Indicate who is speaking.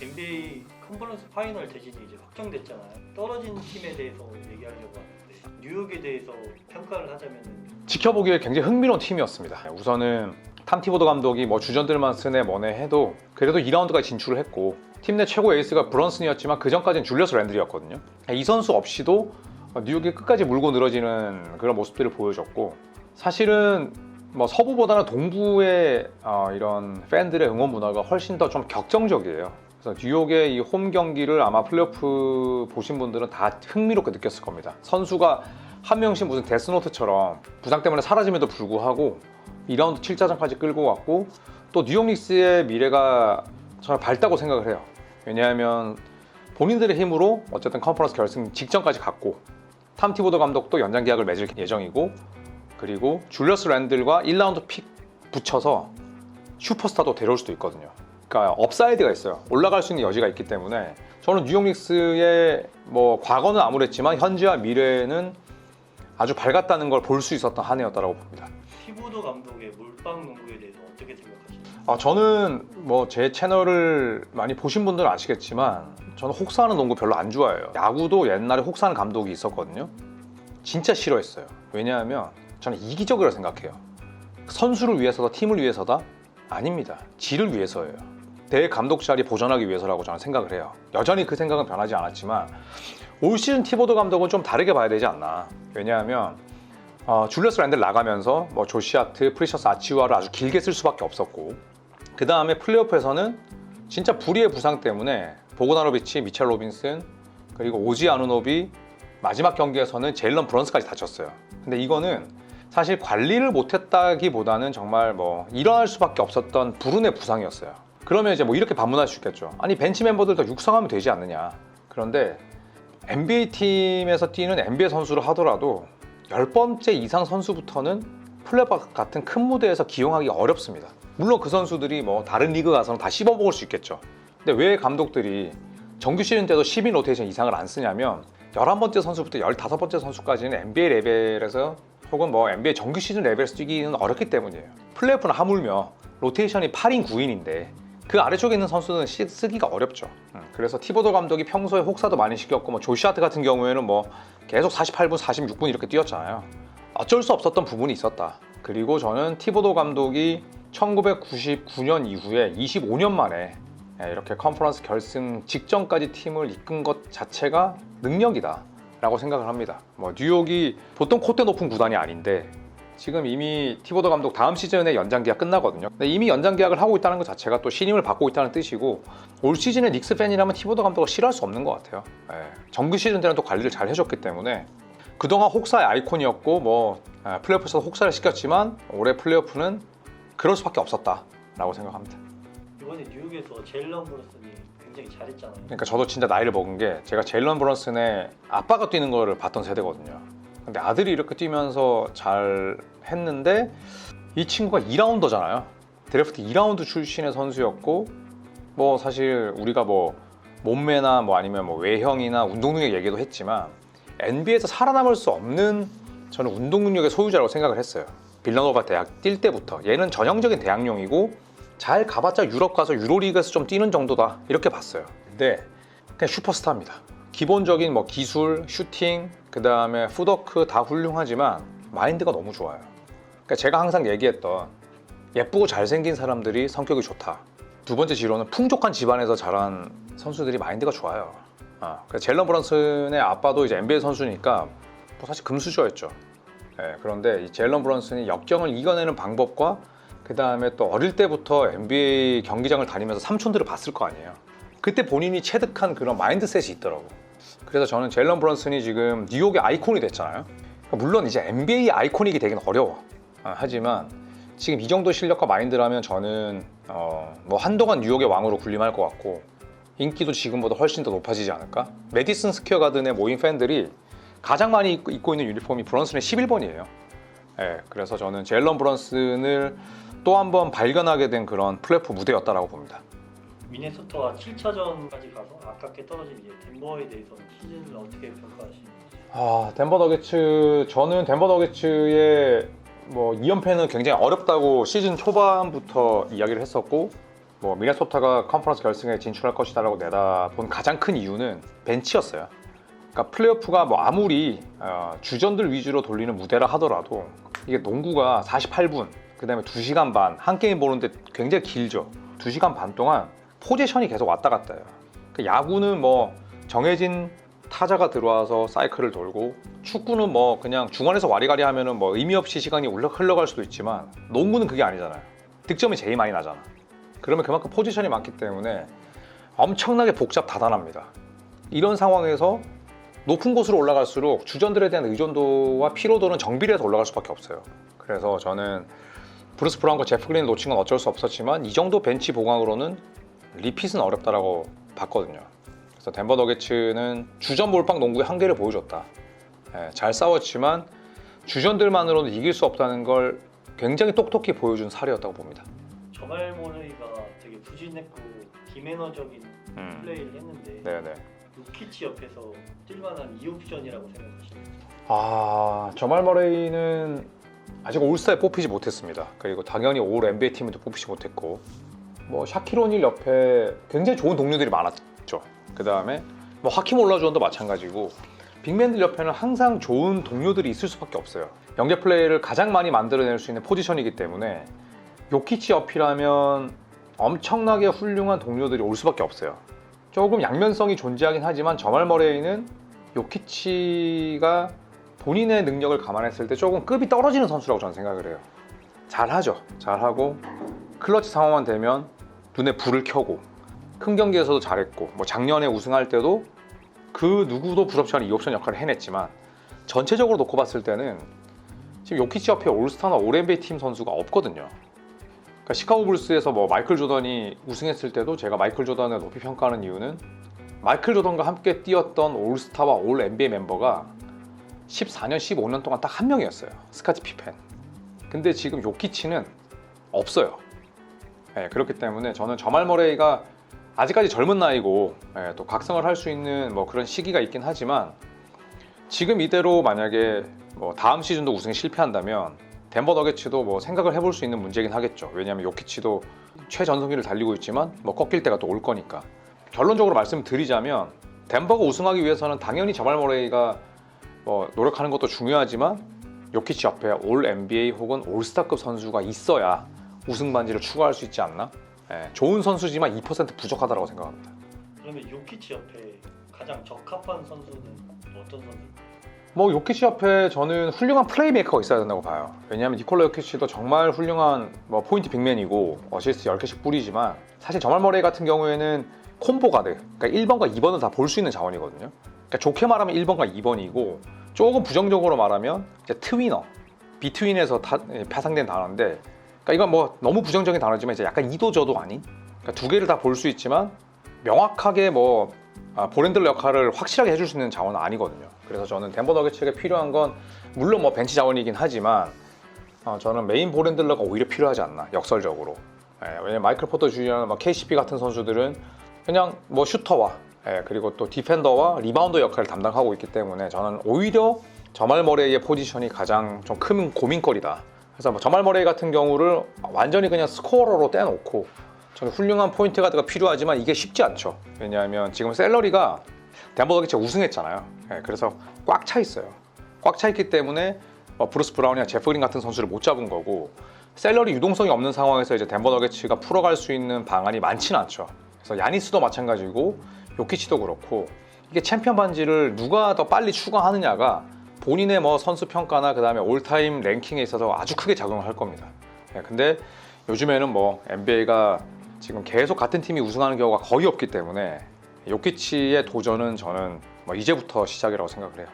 Speaker 1: NBA 컨퍼런스 파이널 대진이 이제 확정됐잖아요. 떨어진 팀에 대해서 얘기하려고 하는데 뉴욕에 대해서 평가를 하자면은
Speaker 2: 지켜보기에 굉장히 흥미로운 팀이었습니다. 우선은 탐 티보도 감독이 뭐 주전들만 쓰네 뭐네 해도 그래도 2라운드까지 진출을 했고 팀 내 최고 에이스가 브런슨이었지만 그 전까지는 줄리어스 랜들이었거든요. 이 선수 없이도 뉴욕이 끝까지 물고 늘어지는 그런 모습들을 보여줬고 사실은 뭐 서부보다는 동부의 이런 팬들의 응원 문화가 훨씬 더 좀 격정적이에요. 그래서 뉴욕의 이 홈 경기를 아마 플레이오프 보신 분들은 다 흥미롭게 느꼈을 겁니다. 선수가 한 명씩 무슨 데스노트처럼 부상 때문에 사라짐에도 불구하고 2라운드 7차전까지 끌고 왔고 또 뉴욕 닉스의 미래가 정말 밝다고 생각을 해요. 왜냐하면 본인들의 힘으로 어쨌든 컨퍼런스 결승 직전까지 갔고 탐 티보도 감독도 연장 계약을 맺을 예정이고 그리고 줄리어스 랜들과 1라운드 픽 붙여서 슈퍼스타도 데려올 수도 있거든요. 그러니까 업사이드가 있어요. 올라갈 수 있는 여지가 있기 때문에 저는 뉴욕 닉스의 뭐 과거는 암울했지만 현재와 미래는 아주 밝았다는 걸 볼 수 있었던 한 해였다고 봅니다.
Speaker 1: 티보도 감독의 몰빵 농구에 대해서 어떻게 생각하시나요?
Speaker 2: 저는 뭐 제 채널을 많이 보신 분들은 아시겠지만 저는 혹사하는 농구 별로 안 좋아해요. 야구도 옛날에 혹사하는 감독이 있었거든요. 진짜 싫어했어요. 왜냐하면 저는 이기적이라고 생각해요. 선수를 위해서다 팀을 위해서다? 아닙니다. 지를 위해서예요. 대 감독 자리 보존하기 위해서라고 저는 생각을 해요. 여전히 그 생각은 변하지 않았지만 올 시즌 티보도 감독은 좀 다르게 봐야 되지 않나. 왜냐하면 줄리어스 랜들 나가면서 뭐 조시 하트, 프리셔스 아치우아를 아주 길게 쓸 수밖에 없었고 그 다음에 플레이오프에서는 진짜 불의의 부상 때문에 보고다노비치, 미첼 로빈슨 그리고 오지 아누노비 마지막 경기에서는 제일런 브런스까지 다쳤어요. 근데 이거는 사실 관리를 못했다기보다는 정말 뭐 일어날 수밖에 없었던 불운의 부상이었어요. 그러면 이제 뭐 이렇게 반문할 수 있겠죠. 아니 벤치 멤버들 더 육성하면 되지 않느냐. 그런데 NBA 팀에서 뛰는 NBA 선수를 하더라도 10번째 이상 선수부터는 플레이오프 같은 큰 무대에서 기용하기 어렵습니다. 물론 그 선수들이 뭐 다른 리그 가서는 다 씹어먹을 수 있겠죠. 근데 왜 감독들이 정규 시즌 때도 10인 로테이션 이상을 안 쓰냐면 11번째 선수부터 15번째 선수까지는 NBA 레벨에서 혹은 뭐 NBA 정규 시즌 레벨에서 뛰기는 어렵기 때문이에요. 플레이오프는 하물며 로테이션이 8인 9인인데 그 아래쪽에 있는 선수는 쓰기가 어렵죠. 그래서 티보도 감독이 평소에 혹사도 많이 시켰고 뭐 조시 하트 같은 경우에는 뭐 계속 48분, 46분 이렇게 뛰었잖아요. 어쩔 수 없었던 부분이 있었다. 그리고 저는 티보도 감독이 1999년 이후에 25년 만에 이렇게 컨퍼런스 결승 직전까지 팀을 이끈 것 자체가 능력이다 라고 생각을 합니다. 뭐 뉴욕이 보통 콧대 높은 구단이 아닌데 지금 이미 티보도 감독 다음 시즌에 연장 계약 끝나거든요. 근데 이미 연장 계약을 하고 있다는 것 자체가 또 신임을 받고 있다는 뜻이고 올 시즌에 닉스 팬이라면 티보도 감독을 싫어할 수 없는 것 같아요. 정규 시즌 때는 또 관리를 잘 해줬기 때문에 그동안 혹사의 아이콘이었고 뭐 플레이오프에서 혹사를 시켰지만 올해 플레이오프는 그럴 수밖에 없었다라고 생각합니다.
Speaker 1: 이번에 뉴욕에서 제일런 브런슨이 굉장히 잘했잖아요.
Speaker 2: 그러니까 저도 진짜 나이를 먹은 게 제가 제일런 브런슨의 아빠가 뛰는 거를 봤던 세대거든요. 근데 아들이 이렇게 뛰면서 잘 했는데 이 친구가 2라운더잖아요. 드래프트 2라운드 출신의 선수였고 뭐 사실 우리가 뭐 몸매나 뭐 아니면 뭐 외형이나 운동 능력 얘기도 했지만 NBA에서 살아남을 수 없는 저는 운동 능력의 소유자라고 생각을 했어요. 빌라노바 대학 뛸 때부터 얘는 전형적인 대학용이고 잘 가봤자 유럽 가서 유로리그에서 좀 뛰는 정도다 이렇게 봤어요. 근데 그냥 슈퍼스타입니다. 기본적인 뭐 기술, 슈팅, 그 다음에 풋워크 다 훌륭하지만 마인드가 너무 좋아요. 그러니까 제가 항상 얘기했던 예쁘고 잘생긴 사람들이 성격이 좋다. 두 번째 지로는 풍족한 집안에서 자란 선수들이 마인드가 좋아요. 그래서 제일런 브런슨의 아빠도 이제 NBA 선수니까 뭐 사실 금수저였죠. 그런데 이 제일런 브런슨이 역경을 이겨내는 방법과 그 다음에 또 어릴 때부터 NBA 경기장을 다니면서 삼촌들을 봤을 거 아니에요. 그때 본인이 체득한 그런 마인드셋이 있더라고. 그래서 저는 제일런 브런슨이 지금 뉴욕의 아이콘이 됐잖아요. 물론 이제 NBA 아이콘이기 되긴 어려워. 하지만 지금 이 정도 실력과 마인드라면 저는 뭐 한동안 뉴욕의 왕으로 군림할 것 같고 인기도 지금보다 훨씬 더 높아지지 않을까? 메디슨 스퀘어 가든에 모인 팬들이 가장 많이 입고 있는 유니폼이 브런슨의 11번이에요. 그래서 저는 제일런 브런슨을 또 한 번 발견하게 된 그런 플레이오프 무대였다라고 봅니다.
Speaker 1: 미네소타와 7차전까지 가서 아깝게 떨어진 이제 덴버에 대해서는 시즌을 어떻게 평가하시는지?
Speaker 2: 덴버 너게츠, 저는 덴버 너게츠의 뭐 2연패는 굉장히 어렵다고 시즌 초반부터 이야기를 했었고 뭐 미네소타가 컨퍼런스 결승에 진출할 것이다라고 내다본 가장 큰 이유는 벤치였어요. 그러니까 플레이오프가 뭐 아무리 주전들 위주로 돌리는 무대라 하더라도 이게 농구가 48분, 그 다음에 2시간 반, 한 게임 보는데 굉장히 길죠. 2시간 반 동안 포지션이 계속 왔다 갔다 해요. 그러니까 야구는 뭐 정해진 타자가 들어와서 사이클을 돌고, 축구는 뭐 그냥 중원에서 와리가리 하면은 뭐 의미 없이 시간이 흘러갈 수도 있지만, 농구는 그게 아니잖아요. 득점이 제일 많이 나잖아. 그러면 그만큼 포지션이 많기 때문에 엄청나게 다단합니다. 이런 상황에서 높은 곳으로 올라갈수록 주전들에 대한 의존도와 피로도는 정비례해서 올라갈 수밖에 없어요. 그래서 저는 브루스 브라운과 제프 그린을 놓친 건 어쩔 수 없었지만, 이 정도 ben치 보강으로는 리핏은 어렵다라고 봤거든요. 그래서 덴버 너게츠는 주전 몰빵 농구의 한계를 보여줬다. 잘 싸웠지만 주전들만으로는 이길 수 없다는 걸 굉장히 똑똑히 보여준 사례였다고 봅니다.
Speaker 1: 저말 모레이가 되게 부진했고 디매너적인 플레이를 했는데
Speaker 2: 네네.
Speaker 1: 요키치 옆에서 뛸만한 2옵션이라고 생각하시나요?
Speaker 2: 저말 머레이는 아직 올스타에 뽑히지 못했습니다. 그리고 당연히 올 NBA 팀에도 뽑히지 못했고, 뭐 샤킬 오닐 옆에 굉장히 좋은 동료들이 많았죠. 그 다음에 뭐 하킴 올라주원도 마찬가지고, 빅맨들 옆에는 항상 좋은 동료들이 있을 수밖에 없어요. 연계 플레이를 가장 많이 만들어낼 수 있는 포지션이기 때문에 요키치 옆이라면 엄청나게 훌륭한 동료들이 올 수밖에 없어요. 조금 양면성이 존재하긴 하지만 저말 머레이는 요키치가 본인의 능력을 감안했을 때 조금 급이 떨어지는 선수라고 저는 생각을 해요. 잘하죠. 잘하고 클러치 상황만 되면 눈에 불을 켜고, 큰 경기에서도 잘했고, 뭐 작년에 우승할 때도 그 누구도 부럽지 않은 2옵션 역할을 해냈지만, 전체적으로 놓고 봤을 때는 지금 요키치 옆에 올스타나 올 NBA 팀 선수가 없거든요. 그러니까 시카고 불스에서 뭐 마이클 조던이 우승했을 때도 제가 마이클 조던을 높이 평가하는 이유는, 마이클 조던과 함께 뛰었던 올스타와 올 NBA 멤버가 14년, 15년 동안 딱 한 명이었어요. 스카티 피펜. 근데 지금 요키치는 없어요. 그렇기 때문에 저는 저말 머레이가 아직까지 젊은 나이고 또 각성을 할 수 있는 뭐 그런 시기가 있긴 하지만, 지금 이대로 만약에 뭐 다음 시즌도 우승에 실패한다면 덴버 너게츠도 뭐 생각을 해볼 수 있는 문제긴 하겠죠. 왜냐하면 요키치도 최전성기를 달리고 있지만 뭐 꺾일 때가 또 올 거니까. 결론적으로 말씀드리자면, 덴버가 우승하기 위해서는 당연히 저말 머레이가 뭐 노력하는 것도 중요하지만, 요키치 옆에 올 NBA 혹은 올스타급 선수가 있어야 우승 반지를 추가할 수 있지 않나? 좋은 선수지만 2% 부족하다고 생각합니다.
Speaker 1: 그러면 요키치 옆에 가장 적합한 선수는 어떤 선수일까요?
Speaker 2: 뭐 요키치 옆에 저는 훌륭한 플레이메이커가 있어야 된다고 봐요. 왜냐하면 니콜라 요키치도 정말 훌륭한 뭐 포인트 빅맨이고 어시스트 10개씩 뿌리지만, 사실 저말 머레이 같은 경우에는 콤보 가드, 그러니까 1번과 2번을 다 볼 수 있는 자원이거든요. 그러니까 좋게 말하면 1번과 2번이고, 조금 부정적으로 말하면 이제 트위너, 비트윈에서 파생된 단어인데, 그러니까 이건 뭐 너무 부정적인 단어지만 이제 약간 이도저도 아닌, 그러니까 두 개를 다 볼 수 있지만 명확하게 뭐 볼핸들러 역할을 확실하게 해줄 수 있는 자원은 아니거든요. 그래서 저는 덴버 너게츠에게 필요한 건 물론 뭐 벤치 자원이긴 하지만, 저는 메인 볼핸들러가 오히려 필요하지 않나, 역설적으로. 왜냐면 마이클 포터 주니어나 뭐 KCP 같은 선수들은 그냥 뭐 슈터와 그리고 또 디펜더와 리바운더 역할을 담당하고 있기 때문에, 저는 오히려 저말 머레이의 포지션이 가장 좀 큰 고민거리다. 그래서 뭐 저말 머레이 같은 경우를 완전히 그냥 스코어러로 떼놓고, 저는 훌륭한 포인트 가드가 필요하지만 이게 쉽지 않죠. 왜냐하면 지금 샐러리가 덴버 너게츠가 우승했잖아요. 그래서 꽉 차 있어요. 꽉 차 있기 때문에 브루스 브라운이나 제프 그린 같은 선수를 못 잡은 거고, 샐러리 유동성이 없는 상황에서 이제 덴버 너게츠가 풀어갈 수 있는 방안이 많지는 않죠. 그래서 야니스도 마찬가지고 요키치도 그렇고, 이게 챔피언 반지를 누가 더 빨리 추가하느냐가 본인의 뭐 선수 평가나 그 다음에 올타임 랭킹에 있어서 아주 크게 작용을 할 겁니다. 근데 요즘에는 뭐 NBA가 지금 계속 같은 팀이 우승하는 경우가 거의 없기 때문에 요키치의 도전은 저는 뭐 이제부터 시작이라고 생각을 해요.